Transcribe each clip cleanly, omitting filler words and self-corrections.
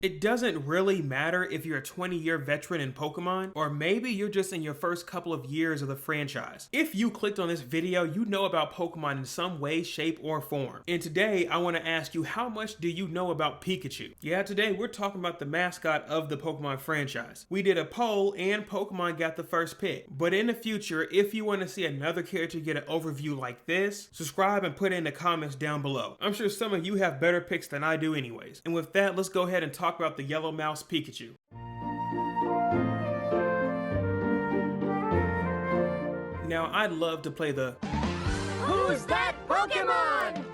It doesn't really matter if you're a 20-year veteran in Pokemon, or maybe you're just in your first couple of years of the franchise. If you clicked on this video, you know about Pokemon in some way, shape, or form. And today, I want to ask you, how much do you know about Pikachu? Yeah, today we're talking about the mascot of the Pokemon franchise. We did a poll and Pokemon got the first pick. But in the future, if you want to see another character get an overview like this, subscribe and put it in the comments down below. I'm sure some of you have better picks than I do anyways. And with that, let's go ahead and talk about the yellow mouse Pikachu. Now, I'd love to play the Who's that Pokemon?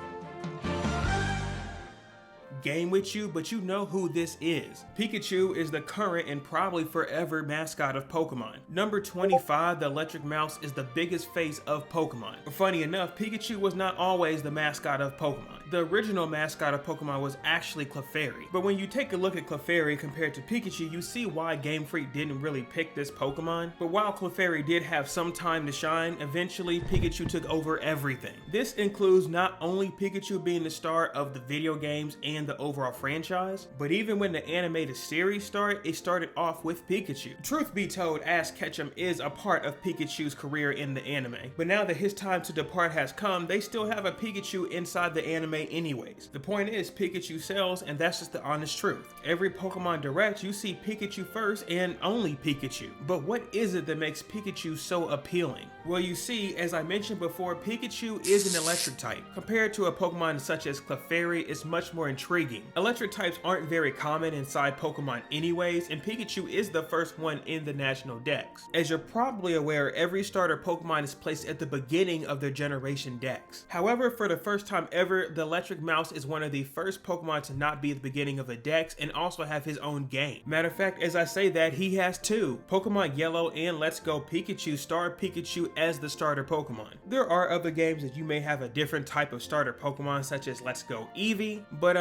game with you, but you know who this is. Pikachu is the current and probably forever mascot of Pokemon. Number 25, the electric mouse, is the biggest face of Pokemon. Funny enough, Pikachu was not always the mascot of Pokemon. The original mascot of Pokemon was actually Clefairy. But when you take a look at Clefairy compared to Pikachu, you see why Gamefreak didn't really pick this Pokemon. But while Clefairy did have some time to shine, eventually Pikachu took over everything. This includes not only Pikachu being the star of the video games and the overall franchise, but even when the animated series started, it started off with Pikachu. Truth be told, Ash Ketchum is a part of Pikachu's career in the anime, but now that his time to depart has come, they still have a Pikachu inside the anime anyways. The point is, Pikachu sells, and that's just the honest truth. Every Pokemon Direct, you see Pikachu first and only Pikachu. But what is it that makes Pikachu so appealing? Well, you see, as I mentioned before, Pikachu is an electric type. Compared to a Pokemon such as Clefairy, it's much more intriguing. Electric types aren't very common inside Pokemon anyways, and Pikachu is the first one in the national dex. As you're probably aware, every starter Pokemon is placed at the beginning of their generation dex. However, for the first time ever, the electric mouse is one of the first Pokemon to not be at the beginning of a dex and also have his own game. Matter of fact, as I say that, he has two. Pokemon Yellow and Let's Go Pikachu star Pikachu as the starter Pokemon. There are other games that you may have a different type of starter Pokemon, such as Let's Go Eevee, but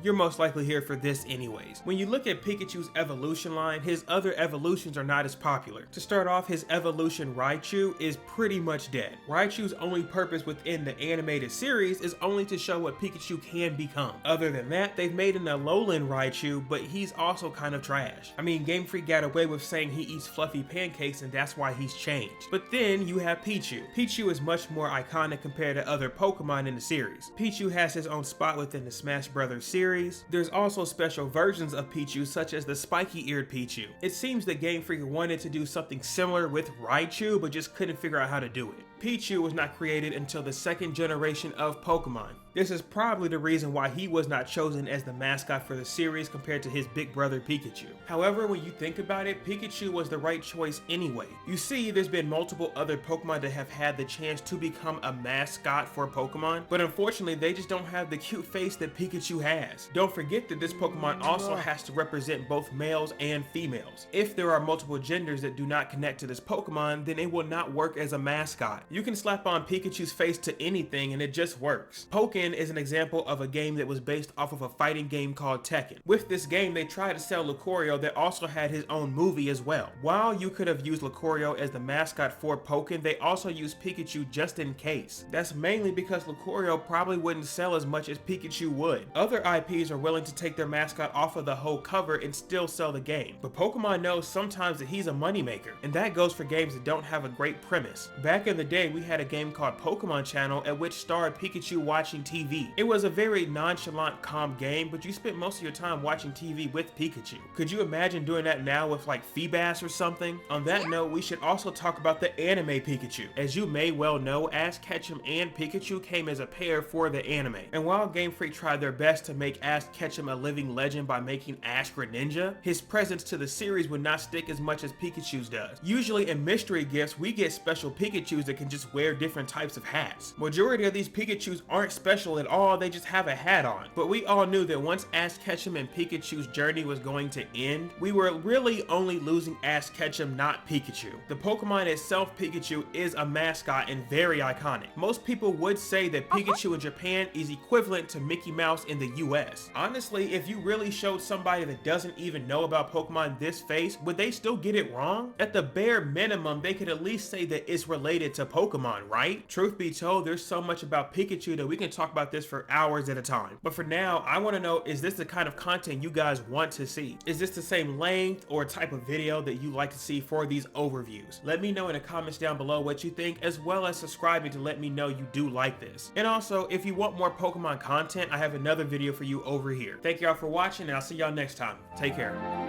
you're most likely here for this anyways. When you look at Pikachu's evolution line, his other evolutions are not as popular. To start off, his evolution Raichu is pretty much dead. Raichu's only purpose within the animated series is only to show what Pikachu can become. Other than that, they've made an Alolan Raichu, but he's also kind of trash. I mean, Gamefreak got away with saying he eats fluffy pancakes and that's why he's changed. But then you have Pichu. Pichu is much more iconic compared to other Pokemon in the series. Pichu has his own spot within the Smash Brothers series. There's also special versions of Pichu, such as the spiky-eared Pichu. It seems that Game Freak wanted to do something similar with Raichu, but just couldn't figure out how to do it. Pichu was not created until the second generation of Pokemon. This is probably the reason why he was not chosen as the mascot for the series compared to his big brother Pikachu. However, when you think about it, Pikachu was the right choice anyway. You see, there's been multiple other Pokemon that have had the chance to become a mascot for Pokemon, but unfortunately they just don't have the cute face that Pikachu has. Don't forget that this Pokemon also has to represent both males and females. If there are multiple genders that do not connect to this Pokemon, then it will not work as a mascot. You can slap on Pikachu's face to anything and it just works. Pokken is an example of a game that was based off of a fighting game called Tekken. With this game, they tried to sell Lucario that also had his own movie as well. While you could have used Lucario as the mascot for Pokken, they also used Pikachu just in case. That's mainly because Lucario probably wouldn't sell as much as Pikachu would. Other IPs are willing to take their mascot off of the whole cover and still sell the game. But Pokemon knows sometimes that he's a moneymaker, and that goes for games that don't have a great premise. Back in the day, we had a game called Pokemon Channel at which starred Pikachu watching TV. It was a very nonchalant, calm game, but you spent most of your time watching TV with Pikachu. Could you imagine doing that now with like Feebas or something? On that note, we should also talk about the anime Pikachu. As you may well know, Ash Ketchum and Pikachu came as a pair for the anime. And while Game Freak tried their best to make Ash Ketchum a living legend by making Ash Greninja, his presence to the series would not stick as much as Pikachu's does. Usually in mystery gifts, we get special Pikachus that can just wear different types of hats. Majority of these Pikachus aren't special at all, they just have a hat on. But we all knew that once Ash Ketchum and Pikachu's journey was going to end, we were really only losing Ash Ketchum, not Pikachu. The Pokemon itself, Pikachu, is a mascot and very iconic. Most people would say that Pikachu in Japan is equivalent to Mickey Mouse in the US. Honestly, if you really showed somebody that doesn't even know about Pokemon this face, would they still get it wrong? At the bare minimum, they could at least say that it's related to Pokemon, right? Truth be told, there's so much about Pikachu that we can talk talk about this for hours at a time. But for now, I want to know, is this the kind of content you guys want to see? Is this the same length or type of video that you like to see for these overviews? Let me know in the comments down below what you think, as well as subscribing to let me know you do like this. And also, if you want more Pokemon content, I have another video for you over here. Thank y'all for watching, and I'll see y'all next time. Take care.